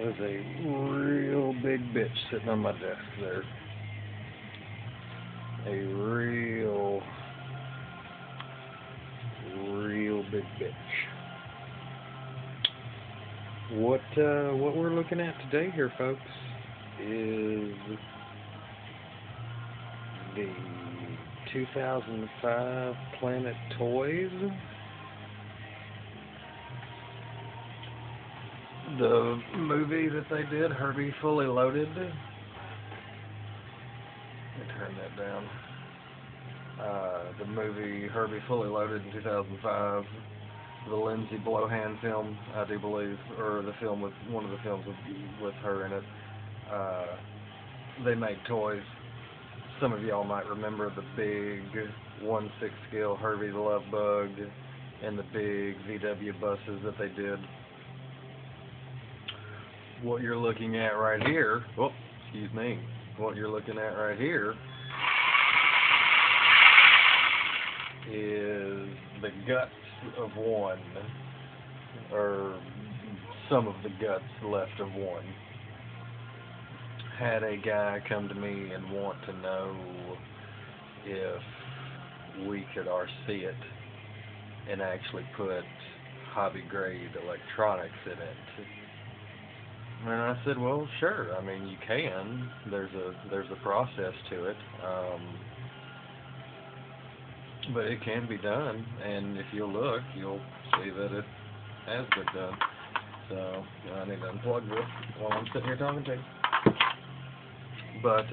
That is a real big bitch sitting on my desk there. A real big bitch. What we're looking at today here, folks, is the 2005 Planet Toys. The movie that they did, Herbie Fully Loaded. Let me turn that down. The movie Herbie Fully Loaded in 2005. The Lindsay Lohan film, I do believe, or the film with one of the films with her in it. They made toys. Some of y'all might remember the big 1/6 scale Herbie the Love Bug and the big VW buses that they did. What you're looking at right here, what you're looking at right here is the guts of one, or some of the guts left of one. Had a guy come to me and want to know if we could RC it and actually put hobby grade electronics in it. And I said, well, sure. I mean, you can. There's a process to it, but it can be done. And if you look, you'll see that it has been done. So I need to unplug this while I'm sitting here talking to you. But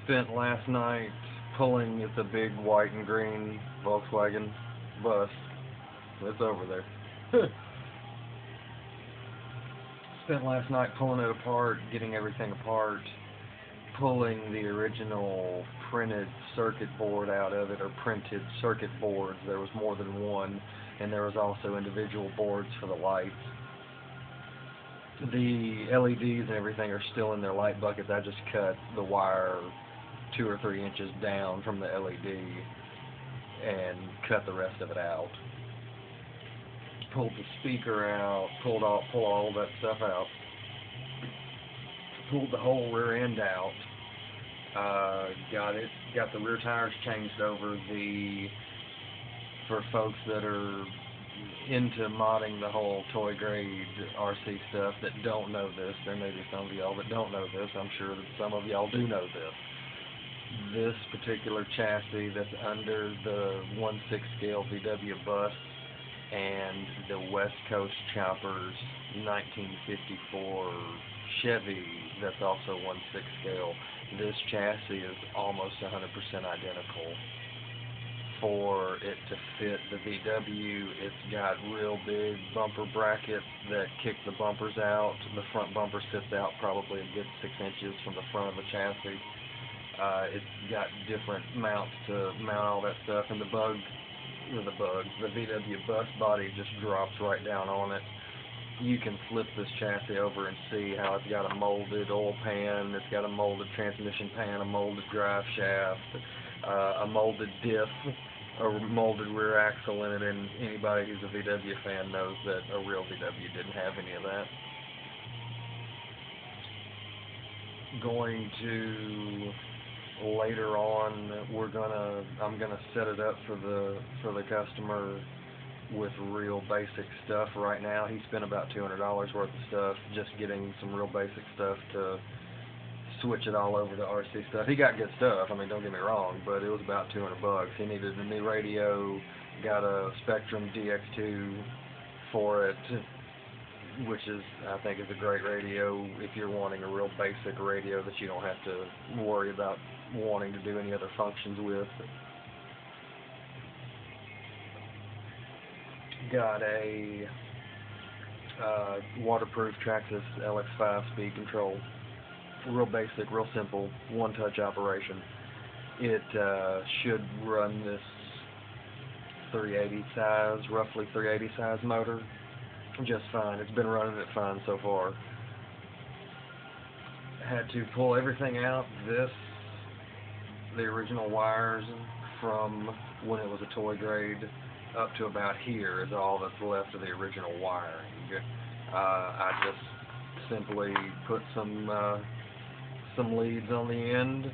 spent last night pulling. It's a big white and green Volkswagen bus. It's over there. Spent last night pulling it apart, getting everything apart, pulling the original printed circuit board out of it, or printed circuit boards. There was more than one, and there was also individual boards for the lights. The LEDs and everything are still in their light buckets. I just cut the wire 2 or 3 inches down from the LED and cut the rest of it out. Pulled the speaker out, pulled all that stuff out, pulled the whole rear end out, got the rear tires changed over. For folks that are into modding the whole toy grade RC stuff that don't know this, there may be some of y'all that don't know this. I'm sure that some of y'all do know this. This particular chassis that's under the 1/6 scale VW bus and the West Coast Choppers 1954 Chevy that's also 1/6 scale, this chassis is almost 100% identical. For it to fit the VW, it's got real big bumper brackets that kick the bumpers out. The front bumper sits out probably a good 6 inches from the front of the chassis. It's got different mounts to mount all that stuff, and the VW bus body just drops right down on it. You can flip this chassis over and see how it's got a molded oil pan, it's got a molded transmission pan, a molded drive shaft, a molded diff, a molded rear axle in it, and anybody who's a VW fan knows that a real VW didn't have any of that. Going to later on, I'm gonna set it up for the customer with real basic stuff. Right now, he spent about $200 worth of stuff just getting some real basic stuff to switch it all over to RC stuff. He got good stuff, I mean, don't get me wrong, but it was about $200. He needed a new radio, got a Spectrum DX2 for it, which I think is a great radio if you're wanting a real basic radio that you don't have to worry about wanting to do any other functions with. Got a waterproof Traxxas LX5 speed control. Real basic, real simple, one-touch operation. It should run this 380 size, roughly 380 size motor just fine. It's been running it fine so far. Had to pull everything out. The original wires from when it was a toy grade up to about here is all that's left of the original wiring. I just simply put some leads on the end,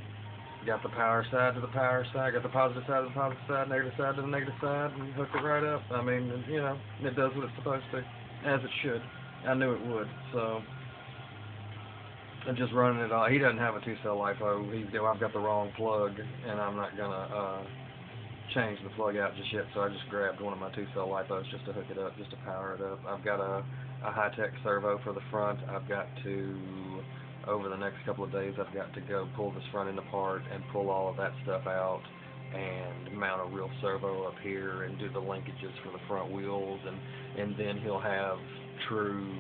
got the power side to the power side, got the positive side to the positive side, negative side to the negative side, and hooked it right up. I mean, it does what it's supposed to, as it should. I knew it would, so I'm just running it all. He doesn't have a 2-cell LiPo. I've got the wrong plug, and I'm not gonna change the plug out just yet. So I just grabbed one of my 2-cell LiPos just to hook it up, just to power it up. I've got a high-tech servo for the front. I've got to, over the next couple of days, I've got to go pull this front end apart and pull all of that stuff out and mount a real servo up here and do the linkages for the front wheels, and then he'll have true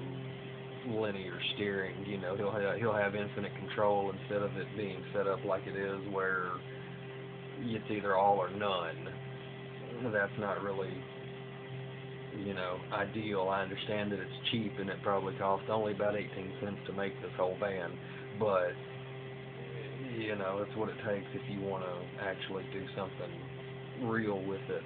linear steering. He'll have infinite control instead of it being set up like it is where it's either all or none. That's not really ideal. I understand that it's cheap and it probably costs only about 18 cents to make this whole van, but it's what it takes if you want to actually do something real with it.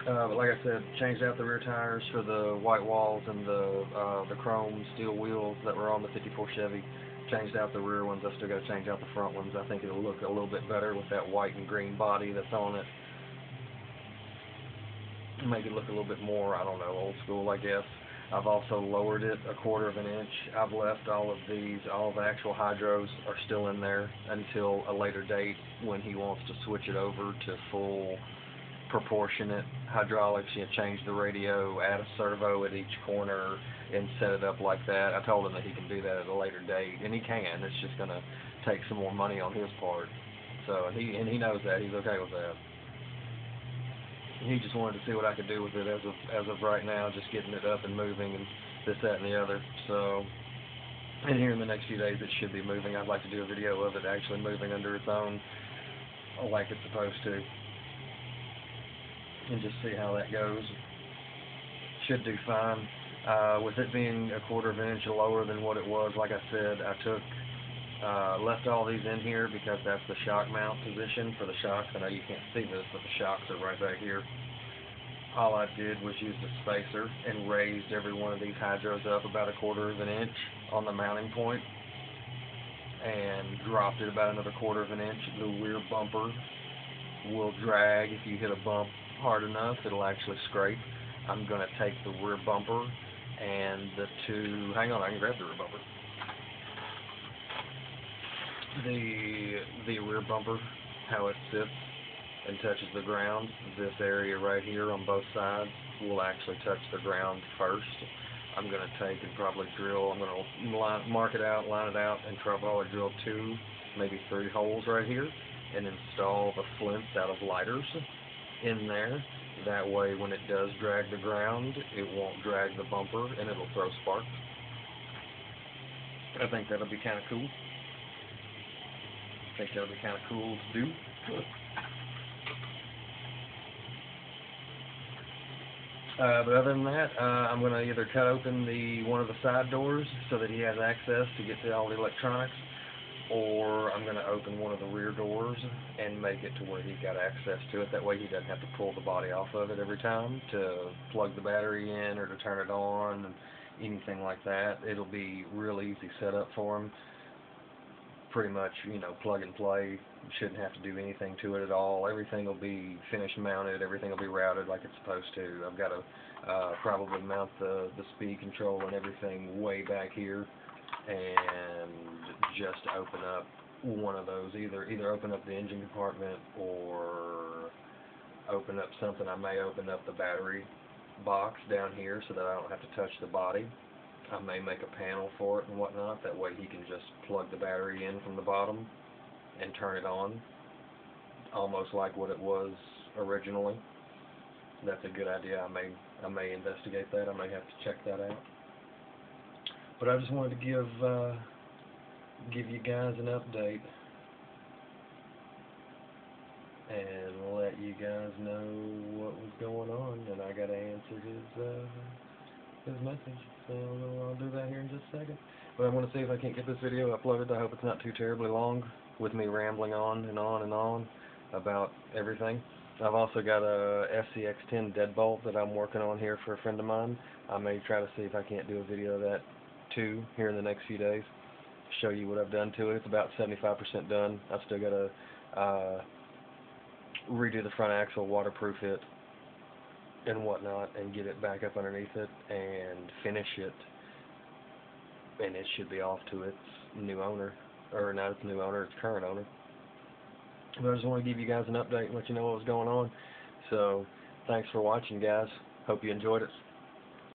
But like I said, changed out the rear tires for the white walls and the chrome steel wheels that were on the 54 Chevy. Changed out the rear ones. I still got to change out the front ones. I think it'll look a little bit better with that white and green body that's on it. Make it look a little bit more, I don't know, old school, I guess. I've also lowered it 1/4 of an inch. I've left all the actual hydros are still in there until a later date when he wants to switch it over to full proportionate hydraulics. Change the radio, add a servo at each corner, and set it up like that. I told him that he can do that at a later date, and he can. It's just going to take some more money on his part. So, and he knows that. He's okay with that. He just wanted to see what I could do with it as of right now, just getting it up and moving and this, that, and the other. So, and here in the next few days it should be moving. I'd like to do a video of it actually moving under its own, like it's supposed to, and just see how that goes. Should do fine. With it being 1/4 of an inch lower than what it was, like I said, I took left all these in here because that's the shock mount position for the shocks. I know you can't see this, but the shocks are right back here. All I did was use the spacer and raised every one of these hydros up about 1/4 of an inch on the mounting point and dropped it about another 1/4 of an inch. The rear bumper will drag. If you hit a bump hard enough, it'll actually scrape. I'm going to take the rear bumper and the two, hang on, I can grab the rear bumper. The rear bumper, how it sits and touches the ground, this area right here on both sides will actually touch the ground first. I'm going to take and probably drill, I'm going to mark it out, line it out, and probably drill 2, maybe 3 holes right here and install the flints out of lighters in there. That way when it does drag the ground, it won't drag the bumper and it'll throw sparks. I think that'll be kind of cool. I think that'll be kind of cool to do. But other than that, I'm going to either cut open one of the side doors so that he has access to get to all the electronics, or I'm going to open one of the rear doors and make it to where he's got access to it. That way he doesn't have to pull the body off of it every time to plug the battery in or to turn it on and anything like that. It'll be real easy setup for him. Pretty much, plug and play. Shouldn't have to do anything to it at all. Everything will be finished mounted. Everything will be routed like it's supposed to. I've got to probably mount the speed control and everything way back here, and just open up one of those. Either open up the engine compartment or open up something. I may open up the battery box down here so that I don't have to touch the body. I may make a panel for it and whatnot. That way he can just plug the battery in from the bottom and turn it on, almost like what it was originally. That's a good idea. I may investigate that. I may have to check that out. But I just wanted to give you guys an update and let you guys know what was going on, and I gotta answer his message. So I'll do that here in just a second. But I want to see if I can't get this video uploaded. I hope it's not too terribly long with me rambling on and on and on about everything. I've also got a SCX10 deadbolt that I'm working on here for a friend of mine. I may try to see if I can't do a video of that too here in the next few days. Show you what I've done to it. It's about 75% done. I've still got to redo the front axle, waterproof it, and whatnot, and get it back up underneath it and finish it. And it should be off to its new owner, or not its new owner, its current owner. But I just want to give you guys an update and let you know what was going on. So, thanks for watching, guys. Hope you enjoyed it.